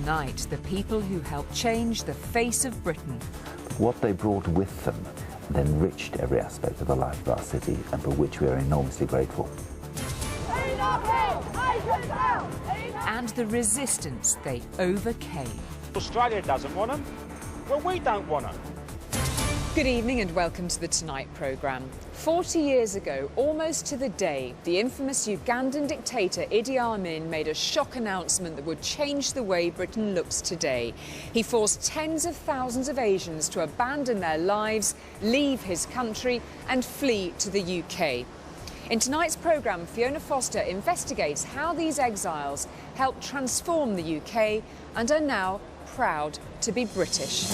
tonight, the people who helped change the face of Britain. What they brought with them enriched every aspect of the life of our city, and for which we are enormously grateful. And the resistance they overcame. Australia doesn't want them. Well, we don't want them. Good evening and welcome to the Tonight programme. 40 years ago, almost to the day, the infamous Ugandan dictator Idi Amin made a shock announcement that would change the way Britain looks today. He forced tens of thousands of Asians to abandon their lives, leave his country and flee to the UK. In tonight's programme, Fiona Foster investigates how these exiles helped transform the UK and are now proud to be British.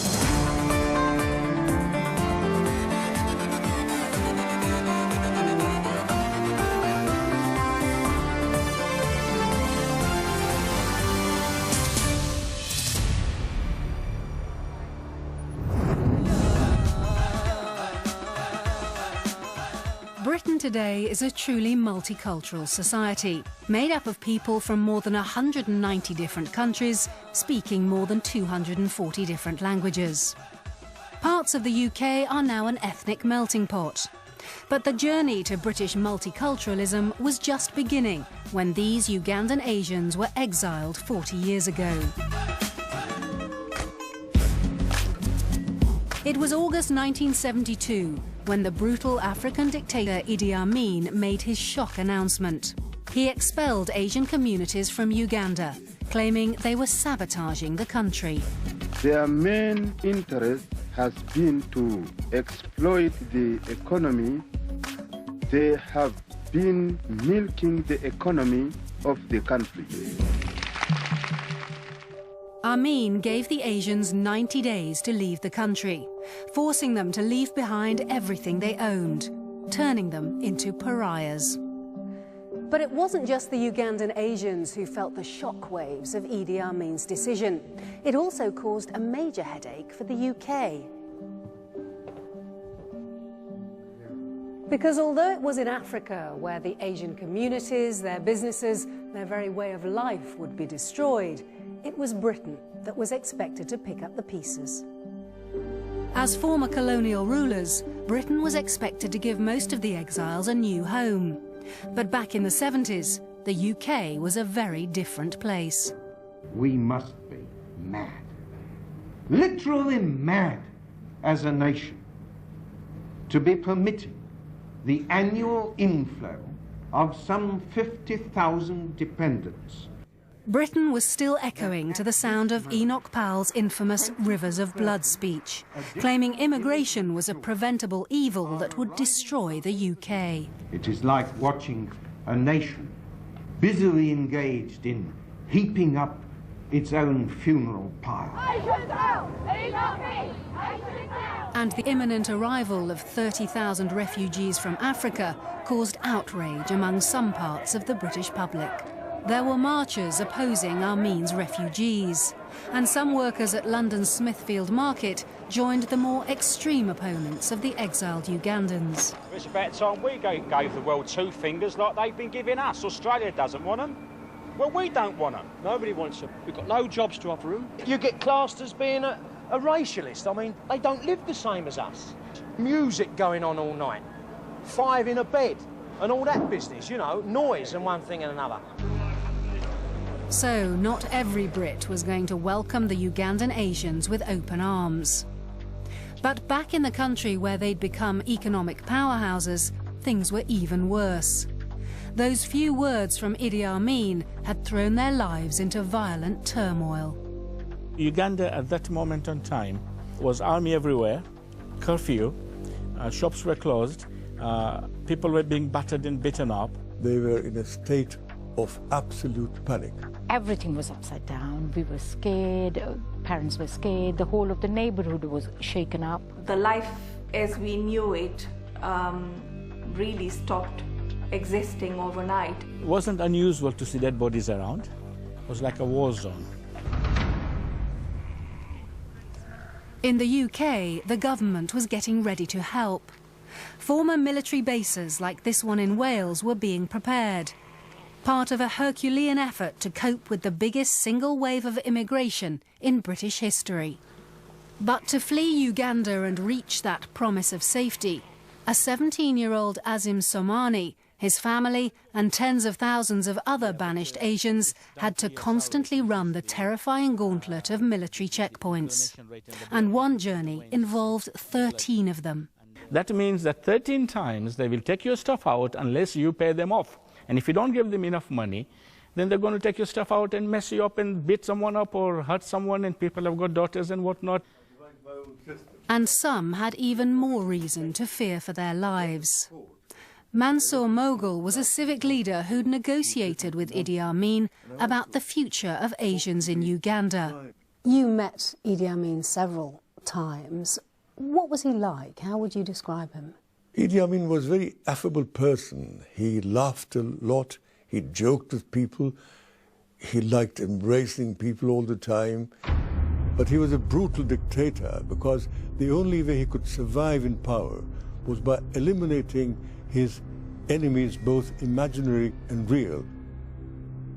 Britain today is a truly multicultural society, made up of people from more than 190 different countries, speaking more than 240 different languages. Parts of the UK are now an ethnic melting pot. But the journey to British multiculturalism was just beginning when these Ugandan Asians were exiled 40 years ago. It was August 1972 when the brutal African dictator Idi Amin made his shock announcement. He expelled Asian communities from Uganda, claiming they were sabotaging the country. Their main interest has been to exploit the economy. They have been milking the economy of the country. Amin gave the Asians 90 days to leave the country, forcing them to leave behind everything they owned, turning them into pariahs. But it wasn't just the Ugandan Asians who felt the shockwaves of Idi Amin's decision. It also caused a major headache for the UK. Because although it was in Africa where the Asian communities, their businesses, their very way of life would be destroyed, it was Britain that was expected to pick up the pieces. As former colonial rulers, Britain was expected to give most of the exiles a new home. But back in the 70s, the UK was a very different place. We must be mad, literally mad as a nation, to be permitting the annual inflow of some 50,000 dependents. Britain was still echoing to the sound of Enoch Powell's infamous Rivers of Blood speech, claiming immigration was a preventable evil that would destroy the UK. It is like watching a nation busily engaged in heaping up its own funeral pile. And the imminent arrival of 30,000 refugees from Africa caused outrage among some parts of the British public. There were marchers opposing Amin's refugees, and some workers at London's Smithfield Market joined the more extreme opponents of the exiled Ugandans. It's about time we gave the world two fingers like they've been giving us. Australia doesn't want them. Well, we don't want them. Nobody wants them. We've got no jobs to offer them. You get classed as being a racialist. I mean, they don't live the same as us. Music going on all night, 5 in a bed, and all that business, you know, noise and one thing and another. So, not every Brit was going to welcome the Ugandan Asians with open arms. But back in the country where they'd become economic powerhouses, things were even worse. Those few words from Idi Amin had thrown their lives into violent turmoil. Uganda at that moment in time was army everywhere, curfew, shops were closed, people were being battered and beaten up. They were in a state of absolute panic. Everything was upside down. We were scared, parents were scared, the whole of the neighborhood was shaken up. The life as we knew it really stopped existing overnight. It wasn't unusual to see dead bodies around. It was like a war zone. In the UK, the government was getting ready to help. Former military bases like this one in Wales were being prepared. part of a Herculean effort to cope with the biggest single wave of immigration in British history. But to flee Uganda and reach that promise of safety, a 17-year-old Azim Somani, his family and tens of thousands of other banished Asians had to constantly run the terrifying gauntlet of military checkpoints. And one journey involved 13 of them. That means that 13 times they will take your stuff out unless you pay them off. And if you don't give them enough money, then they're going to take your stuff out and mess you up and beat someone up or hurt someone, and people have got daughters and whatnot. And some had even more reason to fear for their lives. Mansour Mogul was a civic leader who'd negotiated with Idi Amin about the future of Asians in Uganda. You met Idi Amin several times. What was he like? How would you describe him? Idi Amin was a very affable person. He laughed a lot, he joked with people, he liked embracing people all the time. But he was a brutal dictator because the only way he could survive in power was by eliminating his enemies, both imaginary and real.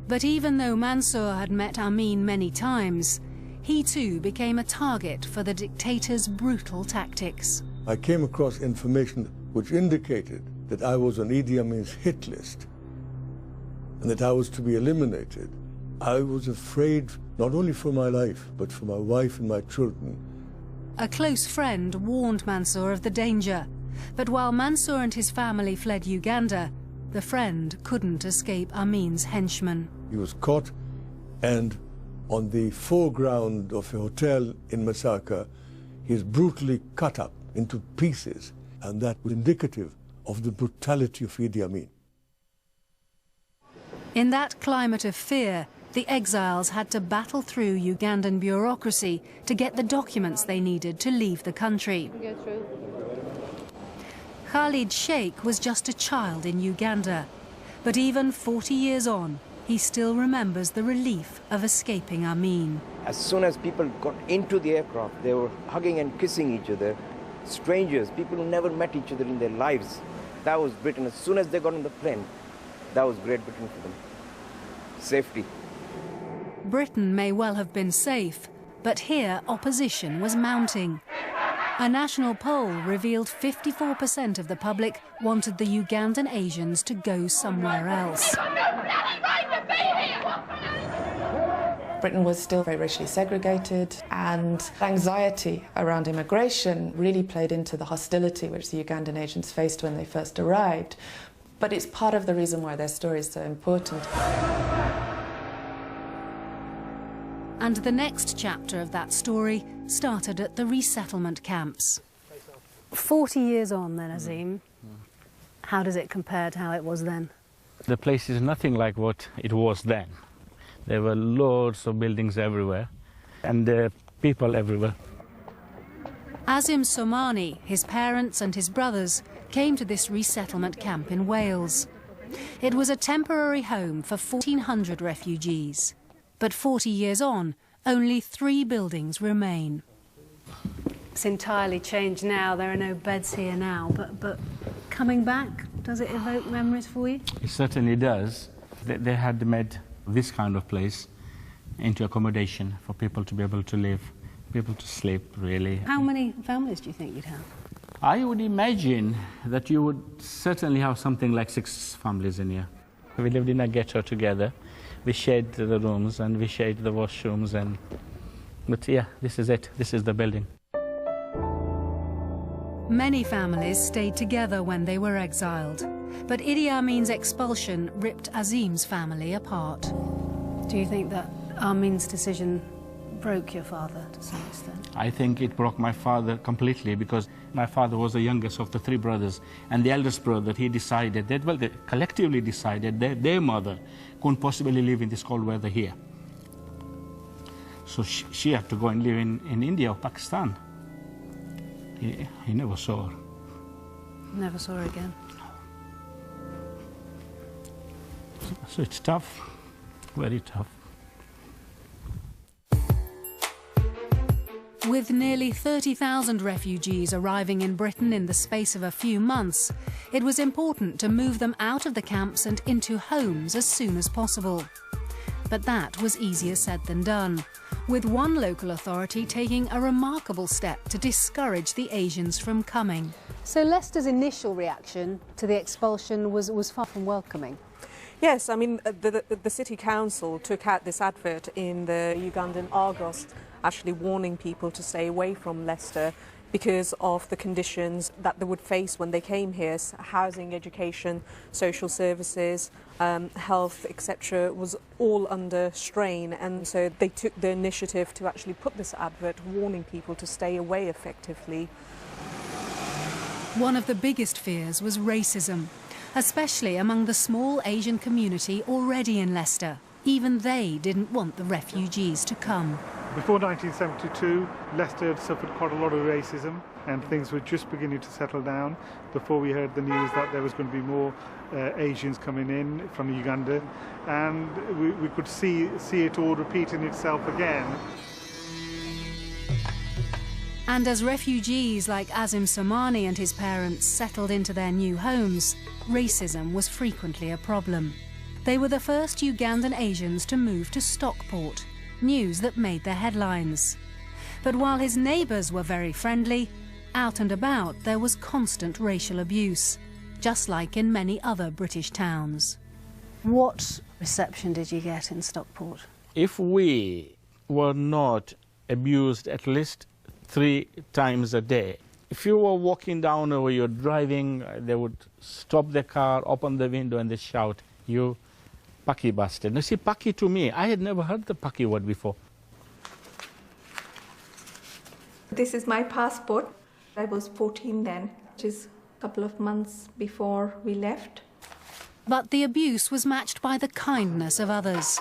But even though Mansour had met Amin many times, he too became a target for the dictator's brutal tactics. I came across information which indicated that I was on Idi Amin's hit list and that I was to be eliminated. I was afraid not only for my life, but for my wife and my children. A close friend warned Mansour of the danger. But while Mansour and his family fled Uganda, the friend couldn't escape Amin's henchmen. He was caught, and on the foreground of a hotel in Masaka, he is brutally cut up into pieces, and that was indicative of the brutality of Idi Amin. In that climate of fear, the exiles had to battle through Ugandan bureaucracy to get the documents they needed to leave the country. Khalid Sheikh was just a child in Uganda, but even 40 years on, he still remembers the relief of escaping Amin. As soon as people got into the aircraft, they were hugging and kissing each other. Strangers, people who never met each other in their lives. That was Britain. As soon as they got on the plane, that was Great Britain for them. Safety. Britain may well have been safe, but here opposition was mounting. A national poll revealed 54% of the public wanted the Ugandan Asians to go somewhere else. Britain was still very racially segregated, and anxiety around immigration really played into the hostility which the Ugandan Asians faced when they first arrived. But it's part of the reason why their story is so important. And the next chapter of that story started at the resettlement camps. 40 years on then, Azim, how does it compare to how it was then? The place is nothing like what it was then. There were loads of buildings everywhere and people everywhere. Azim Somani, his parents and his brothers came to this resettlement camp in Wales. It was a temporary home for 1,400 refugees. But 40 years on, only 3 buildings remain. It's entirely changed now. There are no beds here now. But coming back, does it evoke memories for you? It certainly does. They had made this kind of place into accommodation for people to be able to live, people to sleep, really. How many families do you think you'd have? I would imagine that you would certainly have something like 6 families in here. We lived in a ghetto together. We shared the rooms and we shared the washrooms, but yeah, this is it. This is the building. Many families stayed together when they were exiled, but Idi Amin's expulsion ripped Azim's family apart. Do you think that Amin's decision broke your father to some extent? I think it broke my father completely, because my father was the youngest of the 3 brothers, and the eldest brother, he decided that, well, they collectively decided that their mother couldn't possibly live in this cold weather here. So she had to go and live in India or Pakistan. He never saw her. Never saw her again. So it's tough, very tough. With nearly 30,000 refugees arriving in Britain in the space of a few months, It was important to move them out of the camps and into homes as soon as possible. But that was easier said than done, with one local authority taking a remarkable step to discourage the Asians from coming. So Leicester's initial reaction to the expulsion was far from welcoming. Yes, I mean, the City Council took out this advert in the Ugandan Argos, actually warning people to stay away from Leicester because of the conditions that they would face when they came here. Housing, education, social services, health, etc. was all under strain, and so they took the initiative to actually put this advert warning people to stay away effectively. One of the biggest fears was racism, especially among the small Asian community already in Leicester. Even they didn't want the refugees to come. Before 1972, Leicester had suffered quite a lot of racism, and things were just beginning to settle down before we heard the news that there was going to be more Asians coming in from Uganda, and we could see it all repeating itself again. And as refugees like Azim Somani and his parents settled into their new homes, racism was frequently a problem. They were the first Ugandan Asians to move to Stockport, news that made the headlines. But while his neighbours were very friendly, out and about there was constant racial abuse, just like in many other British towns. What reception did you get in Stockport? If we were not abused at least 3 times a day, if you were walking down or you're driving, they would stop the car, open the window and they shout, "You Paki bastard." Now see, Paki to me, I had never heard the Paki word before. This is my passport. I was 14 then, which is a couple of months before we left. But the abuse was matched by the kindness of others.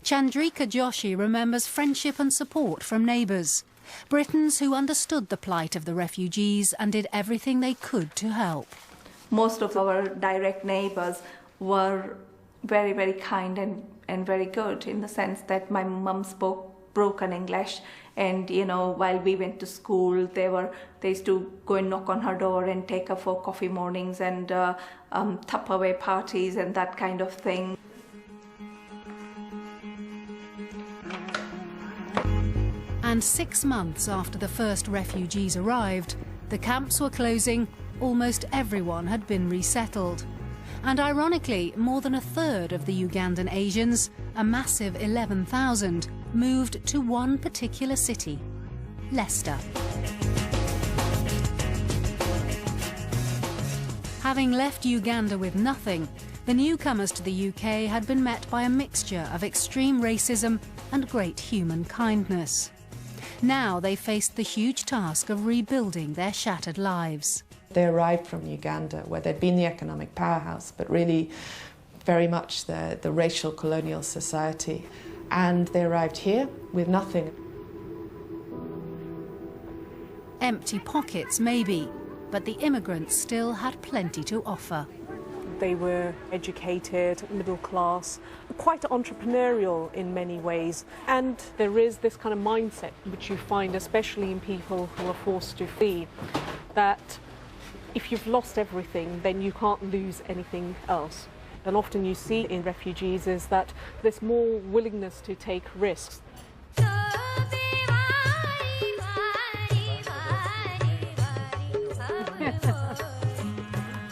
Chandrika Joshi remembers friendship and support from neighbours, Britons who understood the plight of the refugees and did everything they could to help. Most of our direct neighbours were very, very kind and very good, in the sense that my mum spoke broken English, and you know, while we went to school, they used to go and knock on her door and take her for coffee mornings and Tupperware parties and that kind of thing. And 6 months after the first refugees arrived, the camps were closing, almost everyone had been resettled. And ironically, more than 1/3 of the Ugandan Asians, a massive 11,000, moved to one particular city, Leicester. Having left Uganda with nothing, the newcomers to the UK had been met by a mixture of extreme racism and great human kindness. Now they faced the huge task of rebuilding their shattered lives. They arrived from Uganda, where they'd been the economic powerhouse, but really very much the racial colonial society. And they arrived here with nothing. Empty pockets, maybe, but the immigrants still had plenty to offer. They were educated, middle class, quite entrepreneurial in many ways. And there is this kind of mindset which you find especially in people who are forced to flee, that if you've lost everything, then you can't lose anything else. And often you see in refugees is that there's more willingness to take risks.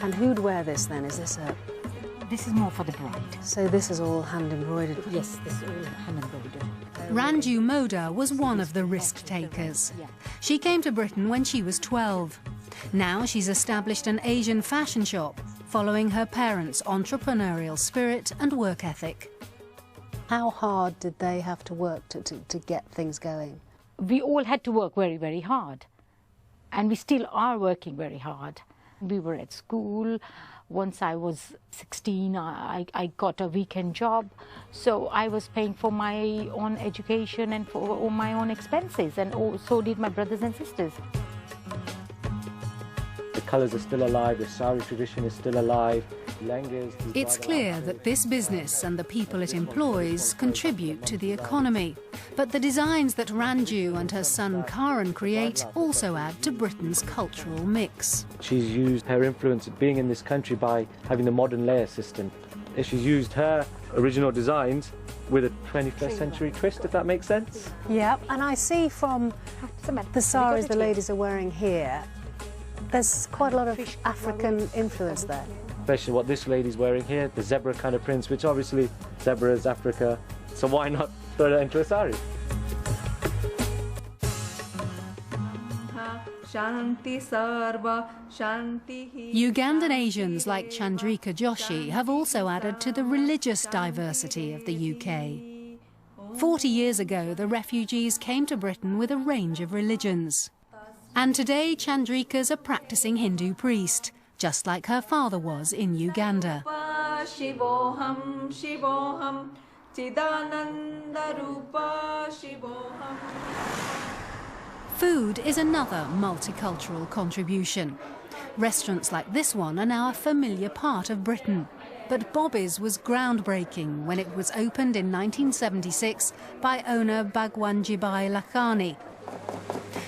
And who'd wear this then? Is this a... This is more for the bride. So this is all hand embroidered? Yes, this is all hand embroidered. Ranju Moda was one of the risk takers. She came to Britain when she was 12. Now she's established an Asian fashion shop, following her parents' entrepreneurial spirit and work ethic. How hard did they have to work to get things going? We all had to work very, very hard. And we still are working very hard. We were at school. Once I was 16, I got a weekend job. So I was paying for my own education and for all my own expenses. And so did my brothers and sisters. The colours are still alive, the sari tradition is still alive. It's clear that this business and the people it employs contribute to the economy. But the designs that Ranju and her son Karan create also add to Britain's cultural mix. She's used her influence of being in this country by having the modern layer system. She's used her original designs with a 21st century twist, if that makes sense. Yeah, and I see from the saris the ladies are wearing here, there's quite a lot of African influence there. Especially what this lady's wearing here, the zebra kind of prints, which obviously zebra is Africa, so why not throw that into a sari? Ugandan Asians like Chandrika Joshi have also added to the religious diversity of the UK. 40 years ago, the refugees came to Britain with a range of religions. And today, Chandrika's a practicing Hindu priest, just like her father was in Uganda. Food is another multicultural contribution. Restaurants like this one are now a familiar part of Britain. But Bobby's was groundbreaking when it was opened in 1976 by owner Bhagwanjibai Lakhani.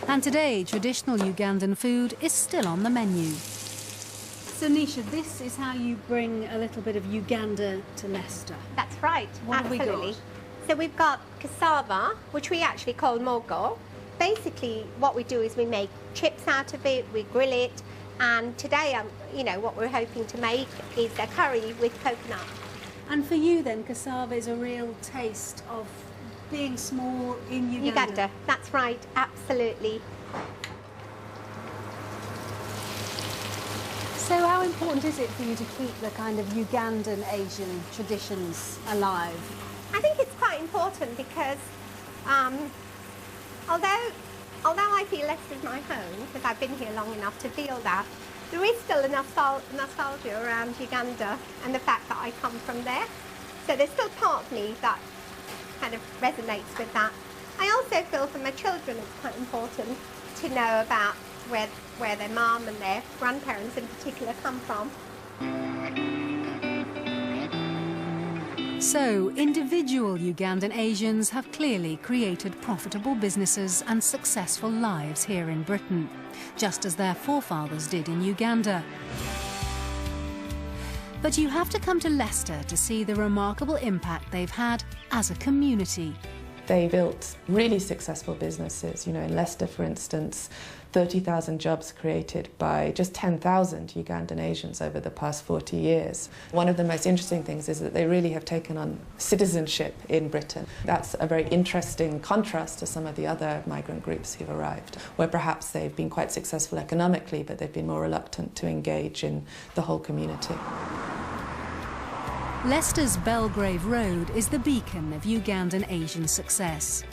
And today, traditional Ugandan food is still on the menu. So Nisha, this is how you bring a little bit of Uganda to Leicester. That's right, What have we absolutely. got? So we've got cassava, which we actually call mogo. Basically, what we do is we make chips out of it, we grill it, and today, you know, what we're hoping to make is a curry with coconut. And for you then, cassava is a real taste of being small in Uganda. Uganda, that's right, absolutely. So how important is it for you to keep the kind of Ugandan Asian traditions alive? I think it's quite important because although I feel Leicester's my home, because I've been here long enough to feel that, there is still a nostalgia around Uganda and the fact that I come from there. So there's still part of me that kind of resonates with that. I also feel for my children it's quite important to know about where their mum and their grandparents in particular come from. So, individual Ugandan Asians have clearly created profitable businesses and successful lives here in Britain, just as their forefathers did in Uganda. But you have to come to Leicester to see the remarkable impact they've had as a community. They built really successful businesses. You know, in Leicester, for instance, 30,000 jobs created by just 10,000 Ugandan Asians over the past 40 years. One of the most interesting things is that they really have taken on citizenship in Britain. That's a very interesting contrast to some of the other migrant groups who've arrived, where perhaps they've been quite successful economically, but they've been more reluctant to engage in the whole community. Leicester's Belgrave Road is the beacon of Ugandan Asian success.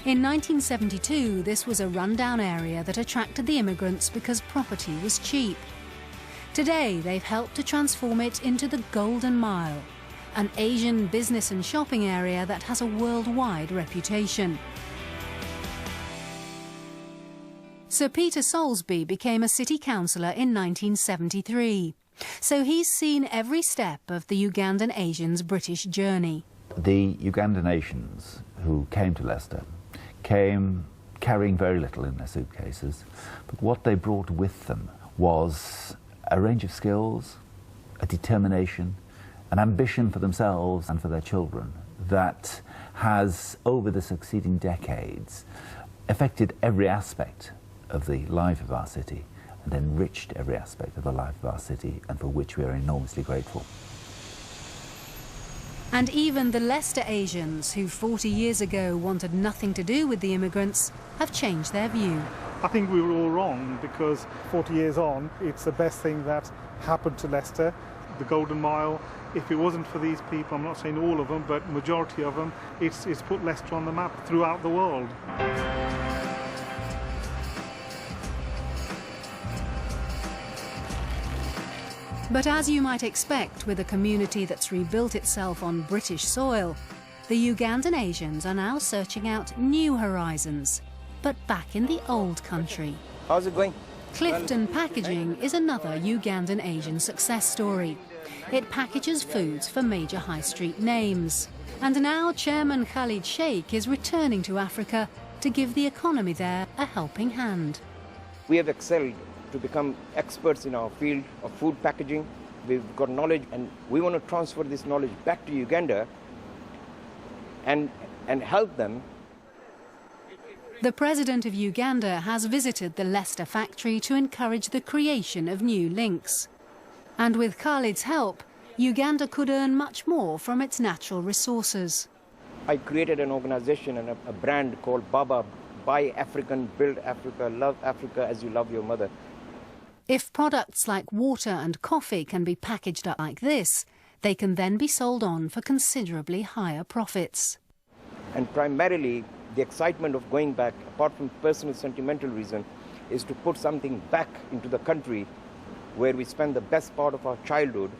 In 1972, this was a rundown area that attracted the immigrants because property was cheap. Today, they've helped to transform it into the Golden Mile, an Asian business and shopping area that has a worldwide reputation. Sir Peter Soulsby became a city councillor in 1973. So he's seen every step of the Ugandan Asians' British journey. The Ugandan Asians who came to Leicester came carrying very little in their suitcases, but what they brought with them was a range of skills, a determination, an ambition for themselves and for their children that has, over the succeeding decades, affected every aspect of the life of our city and enriched every aspect of the life of our city, and for which we are enormously grateful. And even the Leicester Asians, who 40 years ago wanted nothing to do with the immigrants, have changed their view. I think we were all wrong, because 40 years on, it's the best thing that happened to Leicester. The Golden Mile, if it wasn't for these people, I'm not saying all of them, but majority of them, it's put Leicester on the map throughout the world. But as you might expect with a community that's rebuilt itself on British soil, the Ugandan Asians are now searching out new horizons, but back in the old country. How's it going? Clifton Packaging is another Ugandan Asian success story. It packages foods for major high street names. And now Chairman Khalid Sheikh is returning to Africa to give the economy there a helping hand. We have excelled to become experts in our field of food packaging. We've got knowledge, and we want to transfer this knowledge back to Uganda and help them. The President of Uganda has visited the Leicester factory to encourage the creation of new links. And with Khalid's help, Uganda could earn much more from its natural resources. I created an organization and a brand called Baba, Buy African, Build Africa, Love Africa as you love your mother. If products like water and coffee can be packaged up like this, they can then be sold on for considerably higher profits. And primarily, the excitement of going back, apart from personal sentimental reason, is to put something back into the country where we spend the best part of our childhood.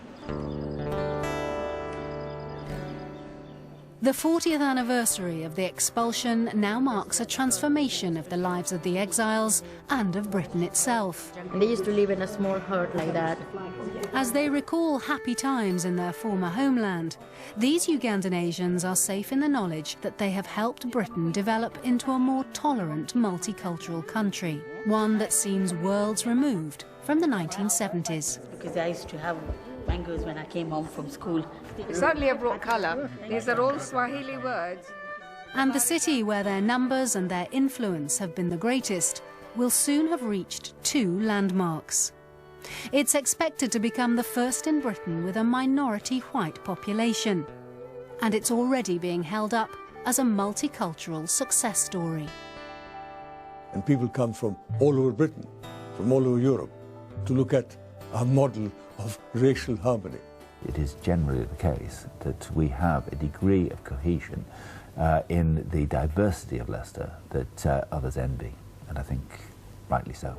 The 40th anniversary of the expulsion now marks a transformation of the lives of the exiles and of Britain itself. And they used to live in a small hut like that. As they recall happy times in their former homeland, these Ugandan Asians are safe in the knowledge that they have helped Britain develop into a more tolerant, multicultural country, one that seems worlds removed from the 1970s. Because I used to have mangoes when I came home from school. Certainly I brought colour. These are all Swahili words. And the city where their numbers and their influence have been the greatest will soon have reached 2 landmarks. It's expected to become the first in Britain with a minority white population. And it's already being held up as a multicultural success story. And people come from all over Britain, from all over Europe, to look at a model of racial harmony. It is generally the case that we have a degree of cohesion in the diversity of Leicester that others envy, and I think rightly so.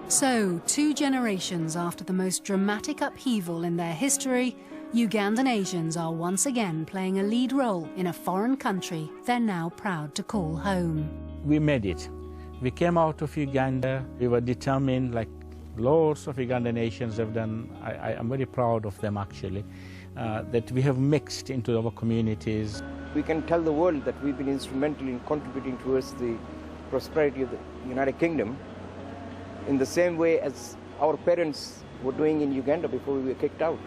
So, 2 generations after the most dramatic upheaval in their history, Ugandan Asians are once again playing a lead role in a foreign country they're now proud to call home. We made it. We came out of Uganda. We were determined, like lots of Ugandan Asians have done. I'm very proud of them, actually, that we have mixed into our communities. We can tell the world that we've been instrumental in contributing towards the prosperity of the United Kingdom in the same way as our parents were doing in Uganda before we were kicked out.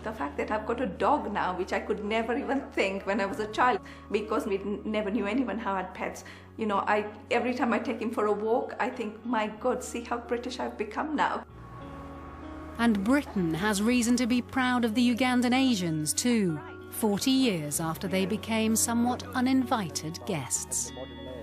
The fact that I've got a dog now, which I could never even think when I was a child, because we never knew anyone who had pets. You know, every time I take him for a walk, I think, my God, see how British I've become now. And Britain has reason to be proud of the Ugandan Asians too, 40 years after they became somewhat uninvited guests.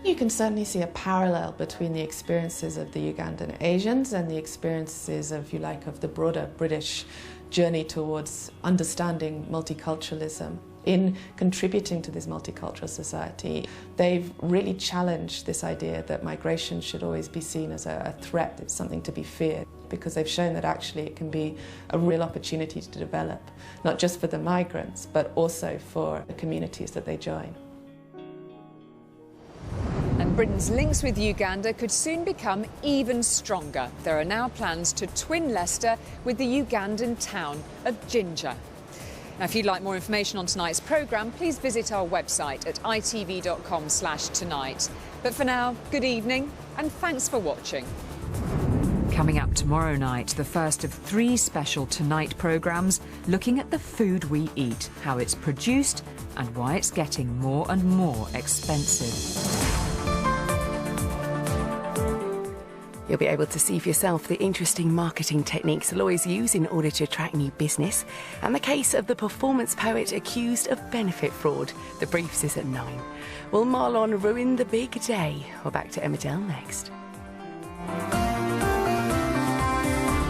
You can certainly see a parallel between the experiences of the Ugandan Asians and the experiences, if you like, of the broader British journey towards understanding multiculturalism. In contributing to this multicultural society, they've really challenged this idea that migration should always be seen as a threat, it's something to be feared, because they've shown that actually it can be a real opportunity to develop, not just for the migrants, but also for the communities that they join. And Britain's links with Uganda could soon become even stronger. There are now plans to twin Leicester with the Ugandan town of Jinja. Now, if you'd like more information on tonight's programme, please visit our website at itv.com/tonight. But for now, good evening and thanks for watching. Coming up tomorrow night, the first of 3 special Tonight programmes looking at the food we eat, how it's produced and why it's getting more and more expensive. You'll be able to see for yourself the interesting marketing techniques lawyers use in order to attract new business, and the case of the performance poet accused of benefit fraud. The briefs is at 9. Will Marlon ruin the big day? We're back to Emmerdale next.